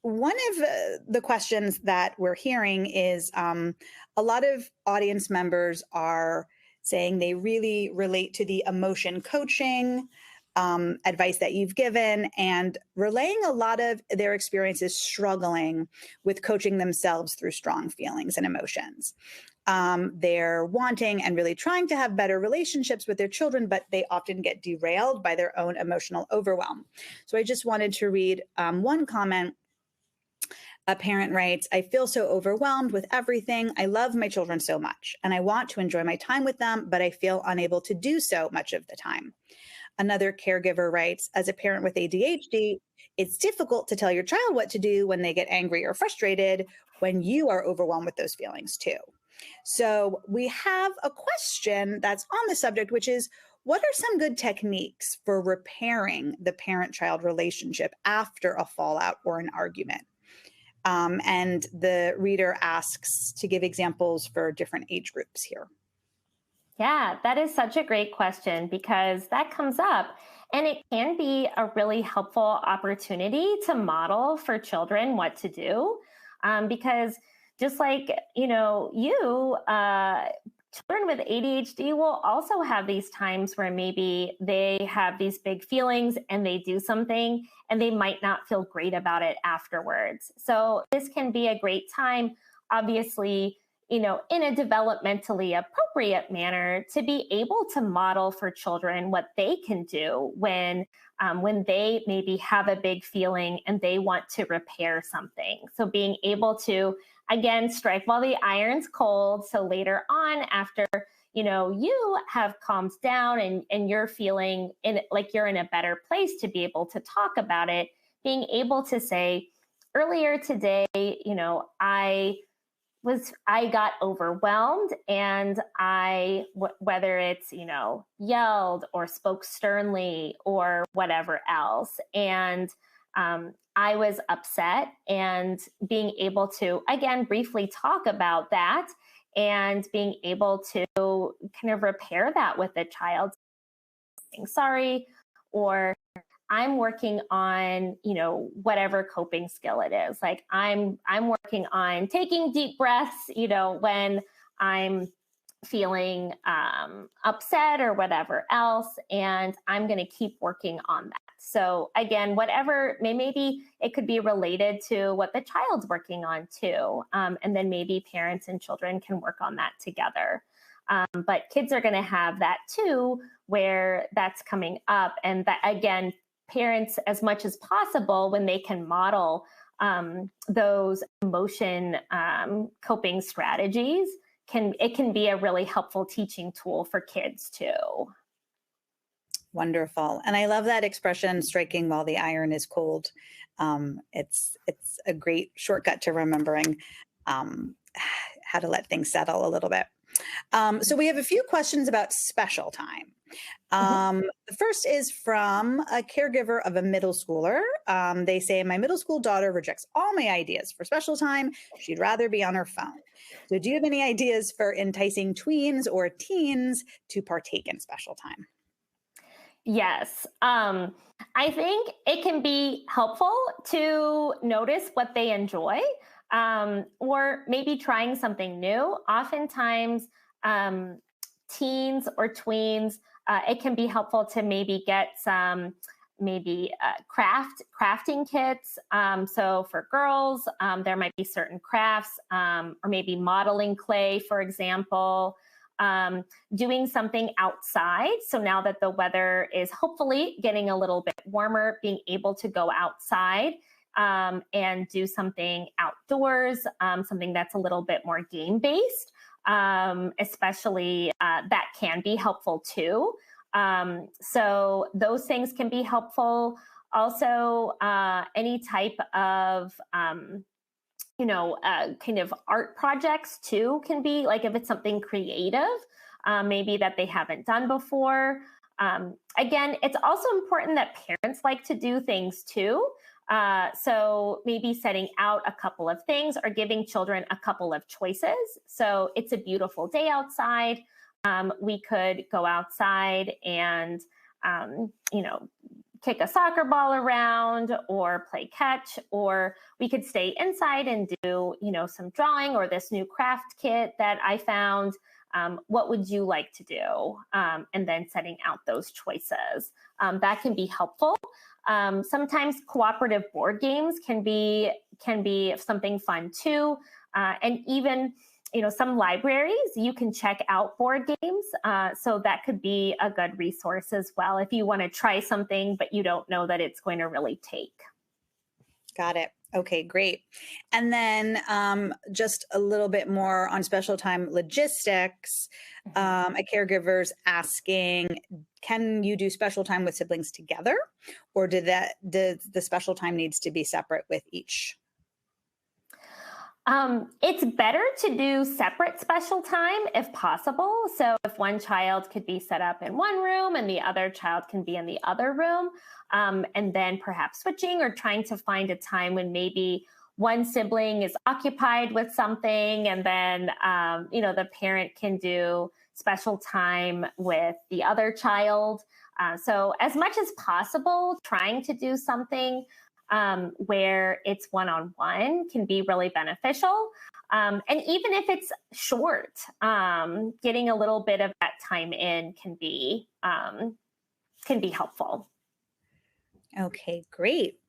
one of the questions that we're hearing is a lot of audience members are saying they really relate to the emotion coaching advice that you've given and relaying a lot of their experiences struggling with coaching themselves through strong feelings and emotions. They're wanting and really trying to have better relationships with their children, but they often get derailed by their own emotional overwhelm. So I just wanted to read one comment. A parent writes, I feel so overwhelmed with everything. I love my children so much, and I want to enjoy my time with them, but I feel unable to do so much of the time. Another caregiver writes, as a parent with ADHD, it's difficult to tell your child what to do when they get angry or frustrated when you are overwhelmed with those feelings too. So we have a question that's on the subject, which is, what are some good techniques for repairing the parent-child relationship after a fallout or an argument? And the reader asks to give examples for different age groups here. Yeah, that is such a great question because that comes up and it can be a really helpful opportunity to model for children what to do. Because just like, children with ADHD will also have these times where maybe they have these big feelings and they do something and they might not feel great about it afterwards. So this can be a great time, obviously, in a developmentally appropriate manner to be able to model for children what they can do when they maybe have a big feeling and they want to repair something. So being able to, again, strike while the iron's cold. So later on, after, you have calmed down and you're feeling like you're in a better place to be able to talk about it, being able to say, earlier today, I got overwhelmed and whether it's, yelled or spoke sternly or whatever else. And I was upset, and being able to, again, briefly talk about that and being able to kind of repair that with the child, saying sorry, or I'm working on, whatever coping skill it is. Like I'm working on taking deep breaths, when I'm feeling upset or whatever else, and I'm going to keep working on that. So again, whatever, maybe it could be related to what the child's working on too. And then maybe parents and children can work on that together. But kids are going to have that too, where that's coming up. And that, again, parents, as much as possible, when they can model those emotion coping strategies, it can be a really helpful teaching tool for kids too. Wonderful. And I love that expression, striking while the iron is cold. It's a great shortcut to remembering how to let things settle a little bit. So we have a few questions about special time. The first is from a caregiver of a middle schooler. They say, my middle school daughter rejects all my ideas for special time. She'd rather be on her phone. So do you have any ideas for enticing tweens or teens to partake in special time? Yes. I think it can be helpful to notice what they enjoy, or maybe trying something new. Oftentimes, teens or tweens, it can be helpful to maybe get some crafting kits. So for girls, there might be certain crafts, or maybe modeling clay, for example. Doing something outside. So now that the weather is hopefully getting a little bit warmer, being able to go outside and do something outdoors, something that's a little bit more game-based, especially that can be helpful too. So those things can be helpful. Also, any type of kind of art projects too can be, like if it's something creative, maybe that they haven't done before. Again, it's also important that parents like to do things too. So maybe setting out a couple of things or giving children a couple of choices. So it's a beautiful day outside. We could go outside and, kick a soccer ball around or play catch, or we could stay inside and do, some drawing or this new craft kit that I found. What would you like to do? And then setting out those choices. That can be helpful. Sometimes cooperative board games can be something fun too. And even, some libraries, you can check out board games. So that could be a good resource as well if you want to try something, but you don't know that it's going to really take. Got it. Okay, great. And then just a little bit more on special time logistics. A caregiver's asking, can you do special time with siblings together? Or does the special time needs to be separate with each? It's better to do separate special time if possible. So if one child could be set up in one room and the other child can be in the other room, and then perhaps switching or trying to find a time when maybe one sibling is occupied with something and then, the parent can do special time with the other child. So as much as possible, trying to do something where it's one-on-one can be really beneficial. And even if it's short, getting a little bit of that time in can be helpful. Okay, great.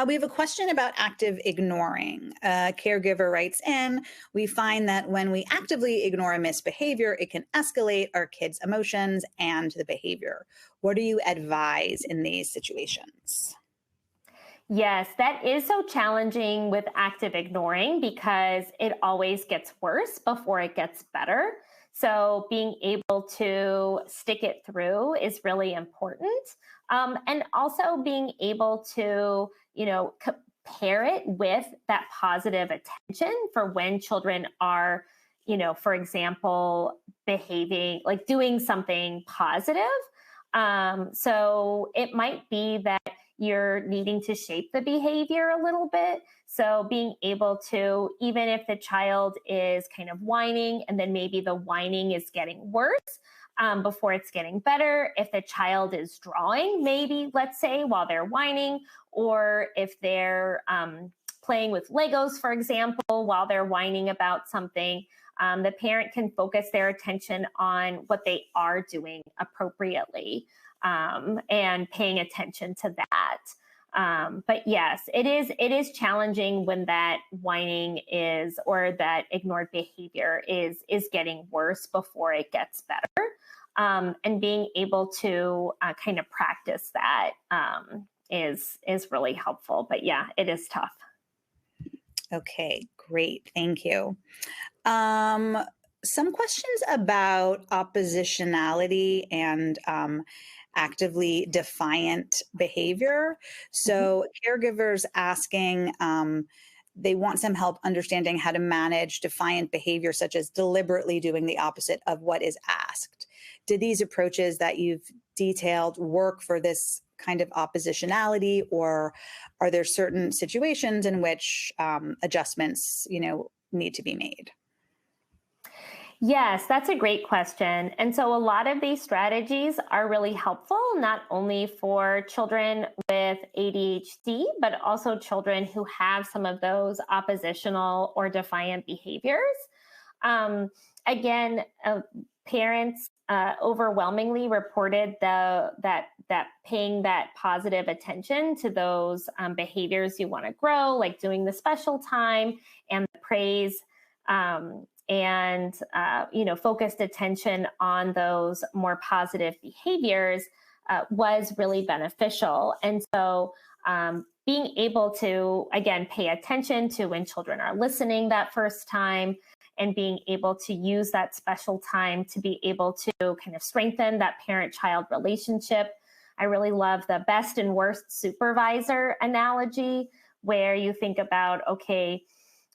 We have a question about active ignoring. A caregiver writes in, we find that when we actively ignore a misbehavior, it can escalate our kids' emotions and the behavior. What do you advise in these situations? Yes, that is so challenging with active ignoring because it always gets worse before it gets better. So being able to stick it through is really important. And also being able to, pair it with that positive attention for when children are, for example, behaving, like doing something positive. So it might be that you're needing to shape the behavior a little bit. So being able to, even if the child is kind of whining and then maybe the whining is getting worse before it's getting better, if the child is drawing, maybe let's say while they're whining, or if they're playing with Legos, for example, while they're whining about something, the parent can focus their attention on what they are doing appropriately. And paying attention to that. But yes, it is challenging when that whining is, or that ignored behavior is getting worse before it gets better. And being able to kind of practice that is really helpful. But yeah, it is tough. Okay, great. Thank you. Some questions about oppositionality and actively defiant behavior. So caregivers asking, they want some help understanding how to manage defiant behavior, such as deliberately doing the opposite of what is asked. Do these approaches that you've detailed work for this kind of oppositionality, or are there certain situations in which adjustments, need to be made? Yes, that's a great question. And so a lot of these strategies are really helpful, not only for children with ADHD, but also children who have some of those oppositional or defiant behaviors. Again, parents overwhelmingly reported that paying that positive attention to those behaviors you want to grow, like doing the special time and the praise, and focused attention on those more positive behaviors was really beneficial. And so being able to, again, pay attention to when children are listening that first time, and being able to use that special time to be able to kind of strengthen that parent-child relationship. I really love the best and worst supervisor analogy, where you think about, okay,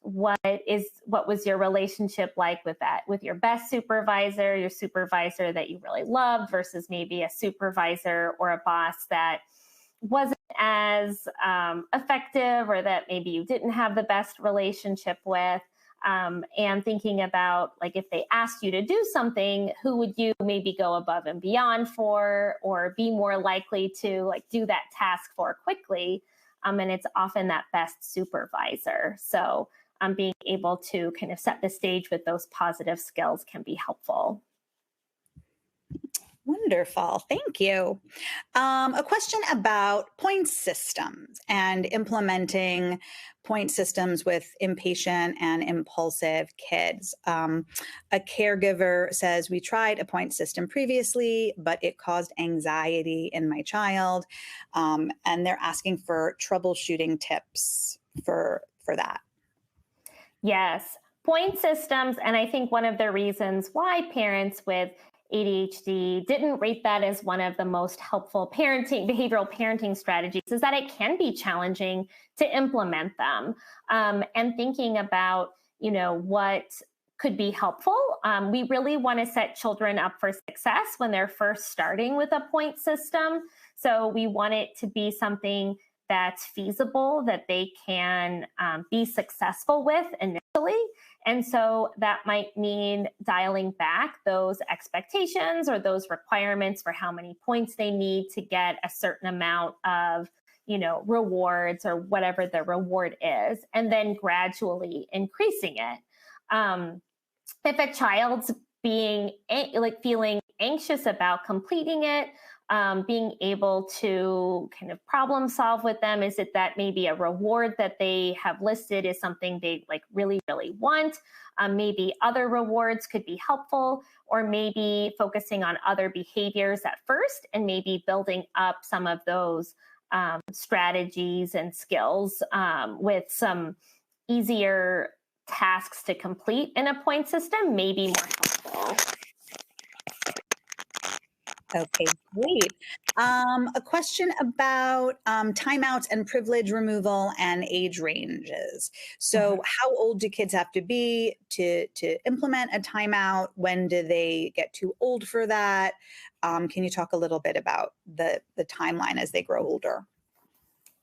what was your relationship like with your best supervisor, your supervisor that you really loved, versus maybe a supervisor or a boss that wasn't as effective, or that maybe you didn't have the best relationship with. And thinking about, like, if they asked you to do something, who would you maybe go above and beyond for, or be more likely to like do that task for quickly. And it's often that best supervisor. So being able to kind of set the stage with those positive skills can be helpful. Wonderful. Thank you. A question about point systems and implementing point systems with impatient and impulsive kids. A caregiver says, we tried a point system previously, but it caused anxiety in my child. And they're asking for troubleshooting tips for that. Yes, point systems. And I think one of the reasons why parents with ADHD didn't rate that as one of the most helpful behavioral parenting strategies is that it can be challenging to implement them. And thinking about, what could be helpful. We really want to set children up for success when they're first starting with a point system. So we want it to be something that's feasible, that they can be successful with initially. And so that might mean dialing back those expectations or those requirements for how many points they need to get a certain amount of, rewards or whatever the reward is, and then gradually increasing it. If a child's feeling anxious about completing it, being able to kind of problem solve with them. Is it that maybe a reward that they have listed is something they like really, really want? Maybe other rewards could be helpful, or maybe focusing on other behaviors at first and maybe building up some of those strategies and skills with some easier tasks to complete in a point system may be more helpful. Okay, great. A question about timeouts and privilege removal and age ranges. So how old do kids have to be to implement a timeout? When do they get too old for that? Can you talk a little bit about the timeline as they grow older?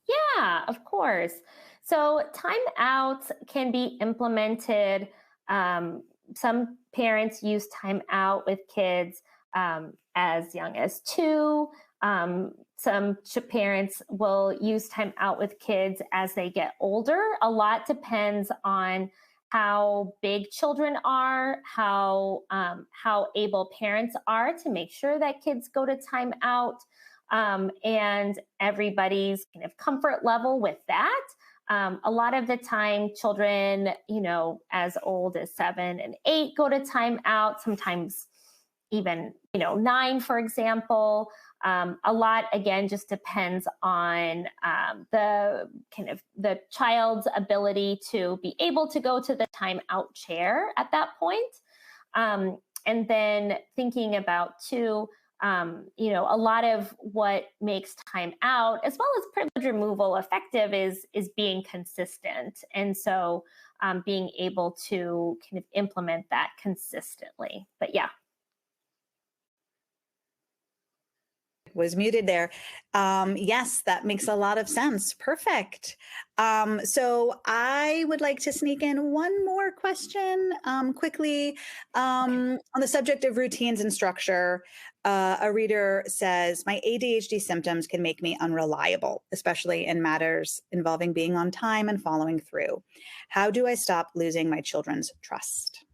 Yeah, of course. So timeouts can be implemented. Some parents use timeout with kids as young as 2. Some parents will use time out with kids as they get older. A lot depends on how big children are, how able parents are to make sure that kids go to time out, and everybody's kind of comfort level with that. A lot of the time, children, as old as 7 and 8 go to time out, sometimes even, 9, for example. A lot, again, just depends on the child's ability to be able to go to the timeout chair at that point. And then thinking about too, a lot of what makes time out as well as privilege removal effective is being consistent. And so being able to kind of implement that consistently. But yeah. Was muted there. Yes, that makes a lot of sense. Perfect. So I would like to sneak in one more question quickly on the subject of routines and structure. A reader says, my ADHD symptoms can make me unreliable, especially in matters involving being on time and following through. How do I stop losing my children's trust?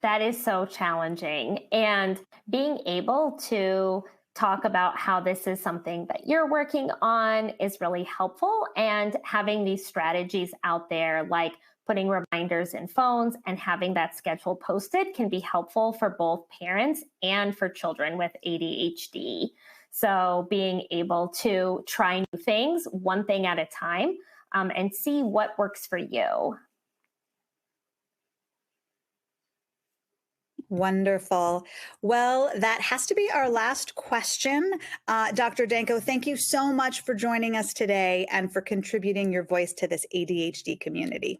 That is so challenging. And being able to talk about how this is something that you're working on is really helpful. And having these strategies out there, like putting reminders in phones and having that schedule posted, can be helpful for both parents and for children with ADHD. So being able to try new things, one thing at a time, and see what works for you. Wonderful. Well, that has to be our last question. Dr. Danko, thank you so much for joining us today and for contributing your voice to this ADHD community.